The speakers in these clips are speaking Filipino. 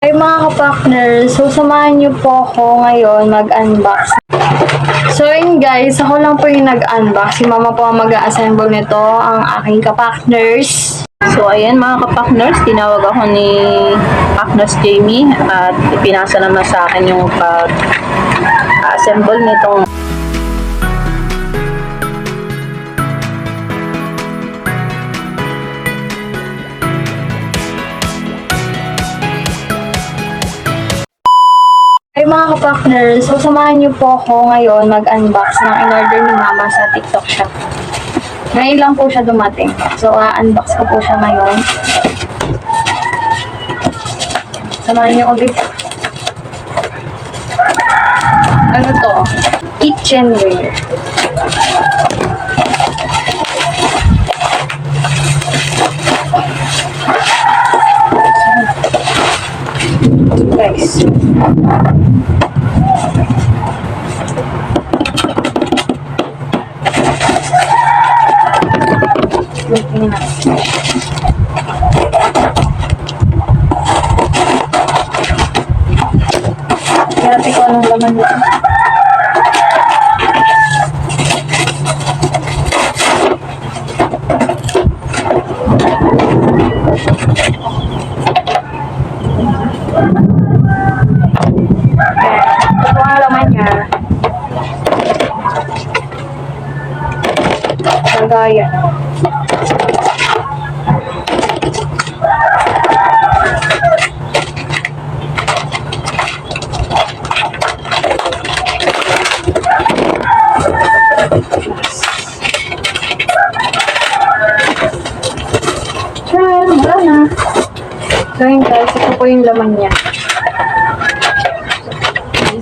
Ay mga ka-partners, so samahan niyo po ako ngayon mag-unbox. So yun guys, ako lang po yung nag-unbox. Si mama po ang mag-assemble nito, ang aking ka-partners. So ayan mga ka-partners, tinawag ako ni Partners Jamie at ipinasa naman sa akin yung pag-assemble nitong Ay mga ka-partners, so samahan niyo po ako ngayon mag-unbox ng in-order ni mama sa TikTok shop. Ngayon lang po siya dumating. So unbox ko po siya ngayon. Samahan niyo ulit. Ano to? Kitchenware. Guys. Tingnan natin. Kaya ko anong laman dito. Ito ang laman niya. Lagayan. Wala na. So yun guys, ito po yung laman niya.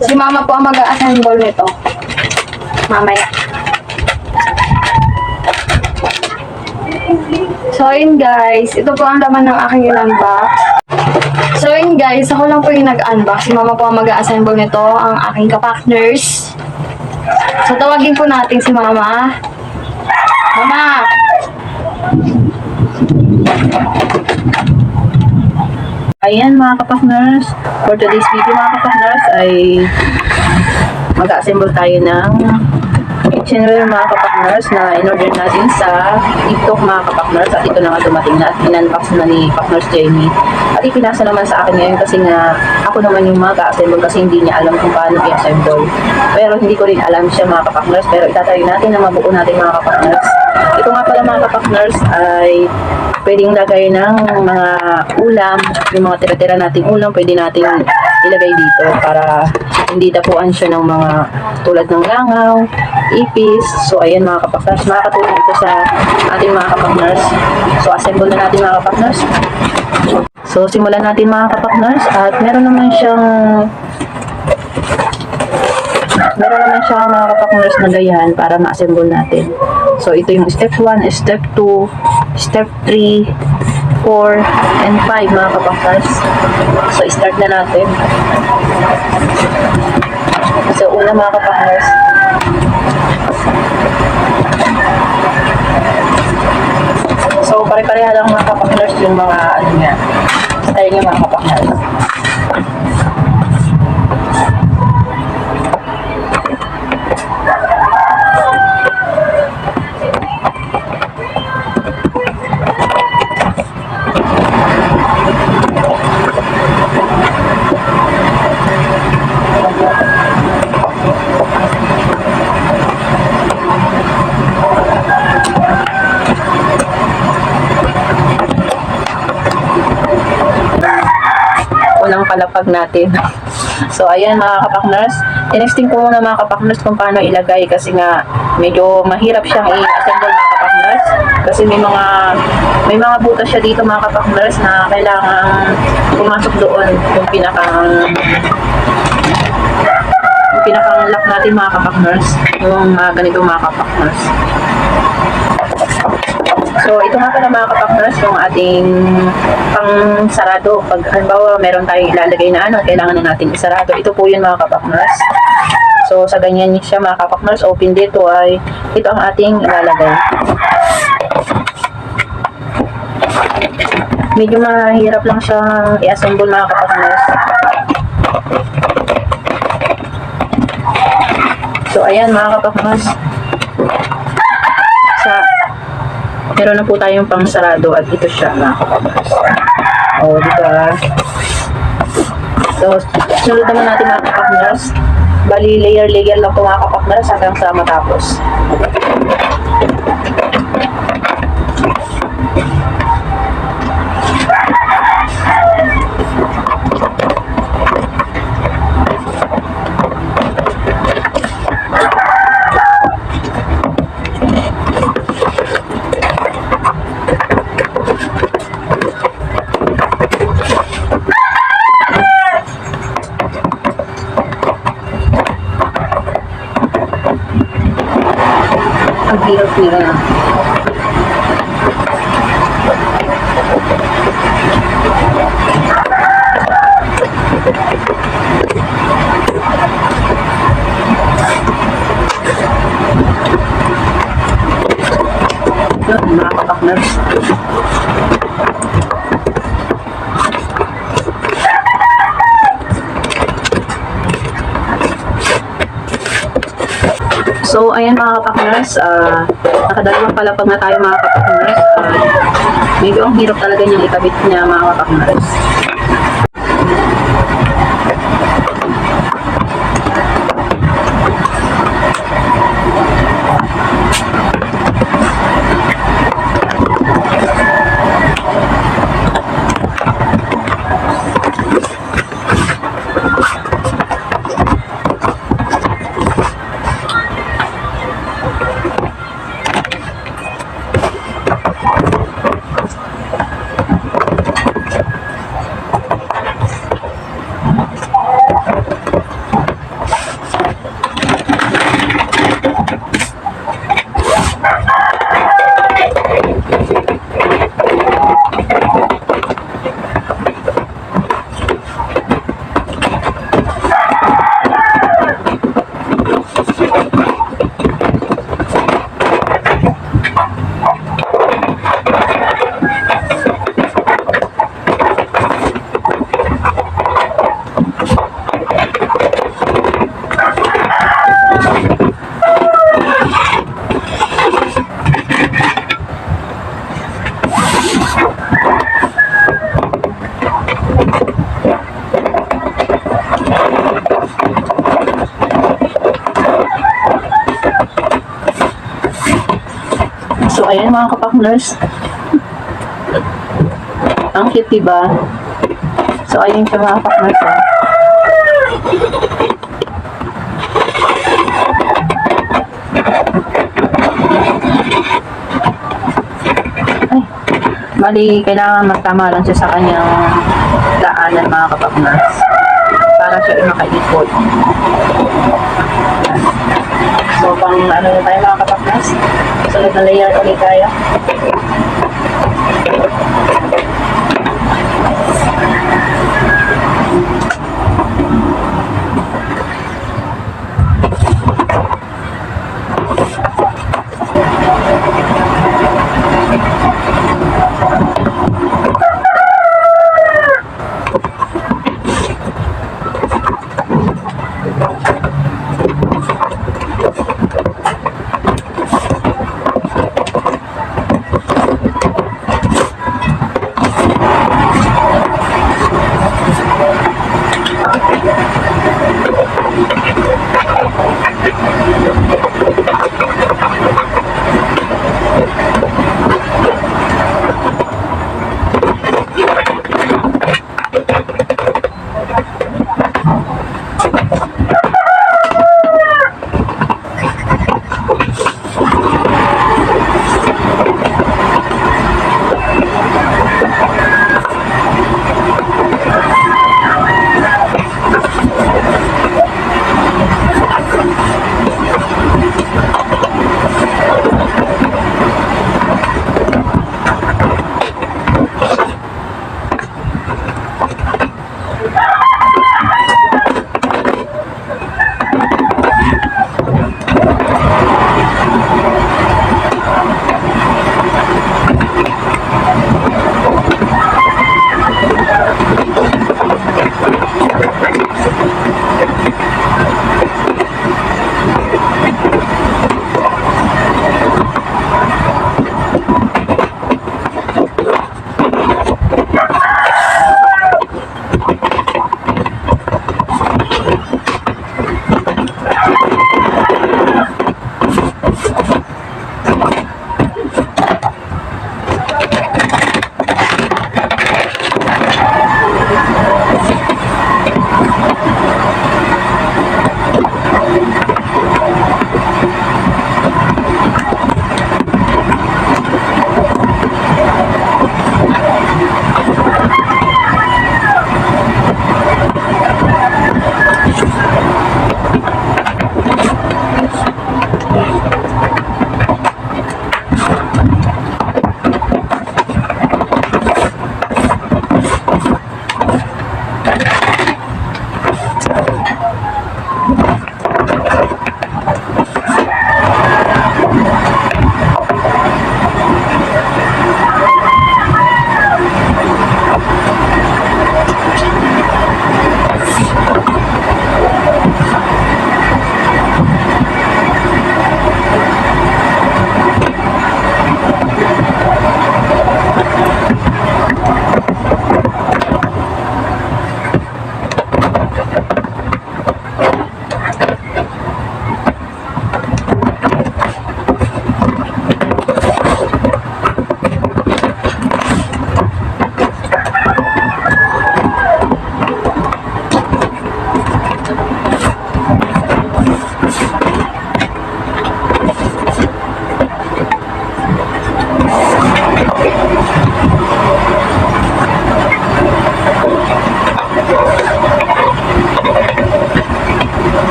Si mama po ang mag-assemble nito. Mamaya. So yun guys, ito po ang laman ng aking in-unbox. So yun guys, ako lang po yung nag-unbox. Si mama po ang mag-assemble nito, ang aking ka-partners. So tawagin po natin si mama. Mama! ayan mga ka-partners, for today's video mga ka-partners ay mag-assemble tayo ng kitchenware mga ka-partners na in-order natin sa TikTok mga ka-partners at ito na nga dumating na at in-unbox na ni Partners Jamie at ipinasa naman sa akin ngayon kasi nga ako naman yung mag-assemble kasi hindi niya alam kung paano i-assemble, pero hindi ko rin alam siya mga ka-partners, pero itatry natin na mabuo natin mga ka-partners. Ito nga pala mga ka-partners ay pwedeng lagay ng mga ulam, yung mga tira-tira nating ulam, pwede nating ilagay dito para hindi tapuan siya ng mga tulad ng langaw, ipis. So ayan mga ka-partners, makakatulong ito sa ating mga ka-partners. So assemble na natin mga ka-partners. So simulan natin mga ka-partners at meron naman siyang mga ka-partners na gayahan para ma-assemble natin. So ito yung step 1, step 2, step 3, 4, and 5 mga ka-partners. So start na natin. So una mga ka-partners, so pare-pareha lang mga ka-partners yung mga ano niya, style niya mga ka-partners. Unang palapag natin. So ayan mga ka-partners, tinesting ko muna mga ka-partners kung paano ilagay kasi nga medyo mahirap siyang i-assemble mga ka-partners kasi may mga butas siya dito mga ka-partners na kailangan pumasok doon yung pinakang lock natin mga ka-partners, yung mga ganito mga ka-partners. So, ito nga pala mga ka-partners, yung ating pang sarado. Pag halimbawa, meron tayong ilalagay na ano, kailangan na natin isarado. Ito po yun mga ka-partners. So, sa ganyan siya mga ka-partners, open dito ay ito ang ating ilalagay. Medyo mahirap lang siyang i-assemble mga kapakners. So ayan mga kapakners. Meron na po tayong pang sarado at ito siya mga kapakners. O, diba? So, sunod naman natin mga kapakners. Bali, layer-layer lang po mga kapakners hanggang sa matapos. Ang hirap nila. Yun, mga kapakners. So, ayan mga kapakners, nakadalawang palapag na tayo mga kapakners. Medyo ang hirap talaga niyang ikabit niya mga kapakners. So, ayan mga kapakners. Ang cute, diba? So, ayun siya mga kapakners, ha. Ay, bali, kailangan magtama lang siya sa kanyang daanan mga kapakners para siya makaikot. So, pang ano na tayo mga kapakners? Sunod na layer ulit tayo.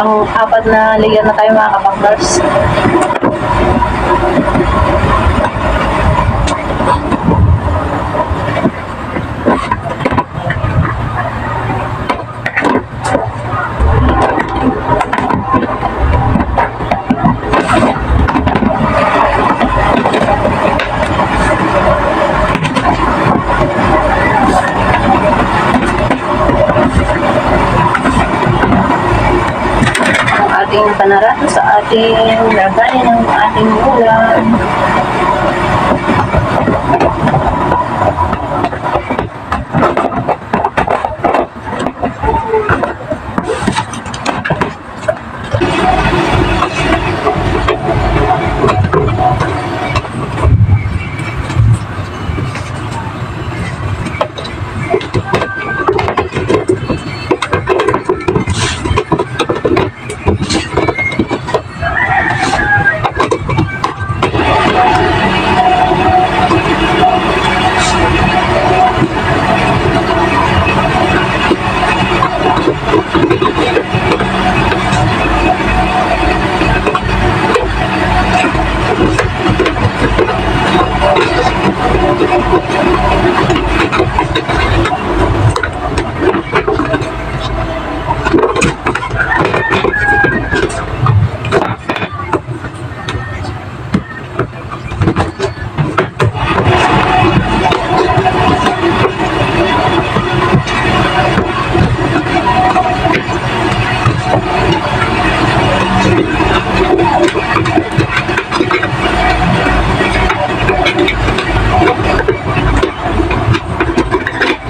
Ang apat na layer na tayo mga kapakners. Ating panarato sa ating lagayan ng ating ulam.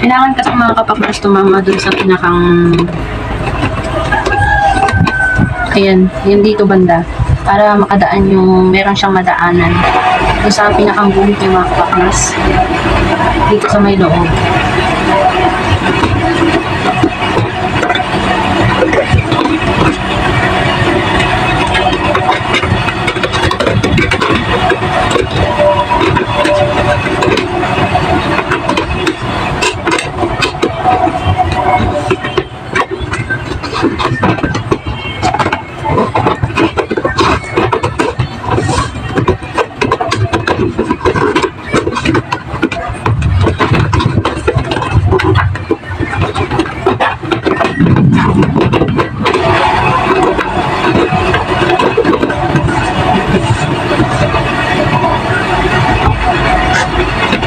Kailangan kasi mga kapakners tumama dun sa pinakang ayan, yun dito banda para makadaan yung meron siyang madaanan dun sa pinakang guhit ng mga kapakners dito sa may loob.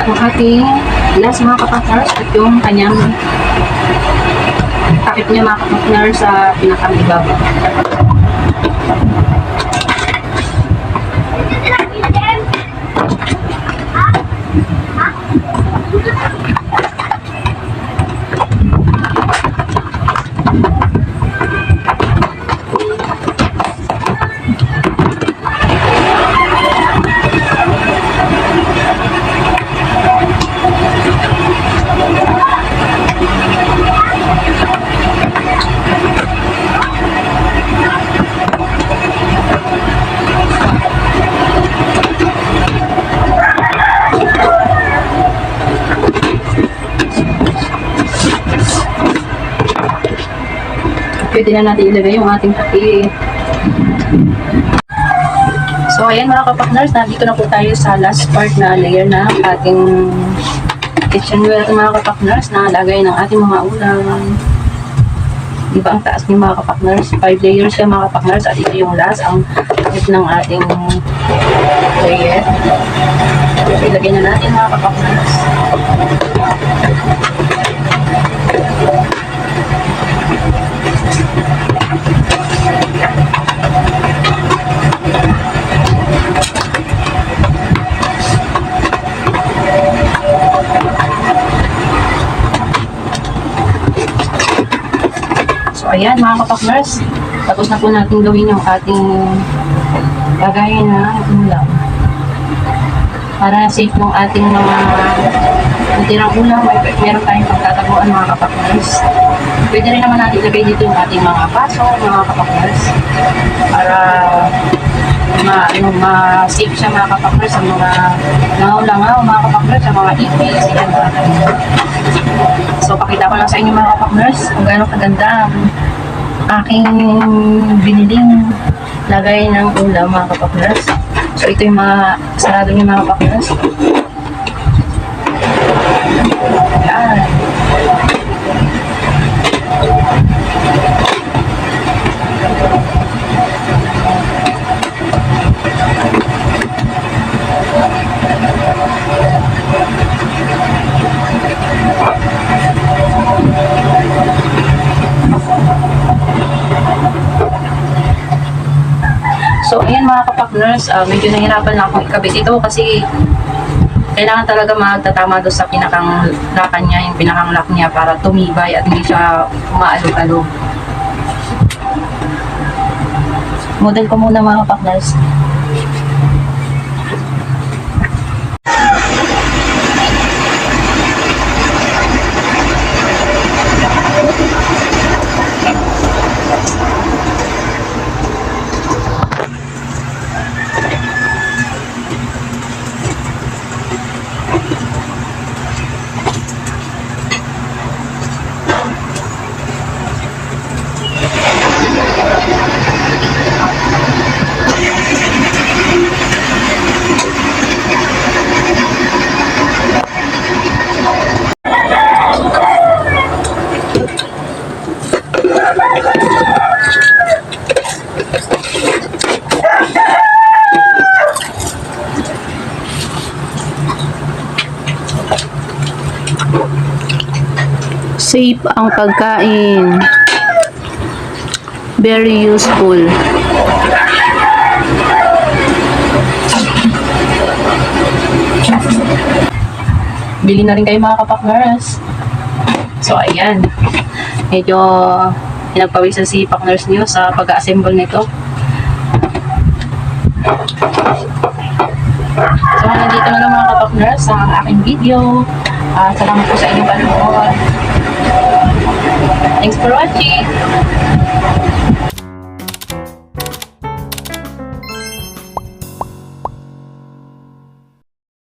Ang ating glass mga kapakners at yung kanyang takip niya mga kapakners sa pinakang ibabaw. Pwede na natin ilagay yung ating kape. So ayan mga kapakners, nandito na po tayo sa last part na layer na ating kitchenware mga kapakners na lagay ng ating mga ulam. Diba ang taas niyo mga kapakners? 5 layers siya mga kapakners at ito yung last, ang takip ng ating layer. So ilagay na natin mga kapakners. So ayan mga kapakners, tapos na po natin gawin yung ating lagayan na ulam. Para safe ng ating mga natirang ulam, meron tayong pagtataguan mga kapakners. Pwede rin naman natin ilagay dito yung ating mga paso, mga kapakners. Para ma-safe siya mga kapakners sa mga langaw-langaw mga kapakners, sa mga ipis. So pakita ko lang sa inyo mga kapakners kung gaano kaganda ang aking biniling lagay ng ulam mga kapakners. So ito yung mga sarado niya mga kapakners. Yan. So, ayan mga kapakners, medyo nahirapan na akong ikabit ito kasi kailangan talaga magtatama doon sa pinakang lakan niya, yung pinakang lock niya para tumibay at hindi siya umaalog-alog. Model ko muna mga kapakners. Safe ang pagkain. Very useful. Bili na rin kayo mga kapakners. So, ayan. Medyo pinagpawisan si Pakners niyo sa pag-assemble nito. So, nandito na lang mga kapakners ang aking video. Salamat po sa inyong panonood. Thanks for watching.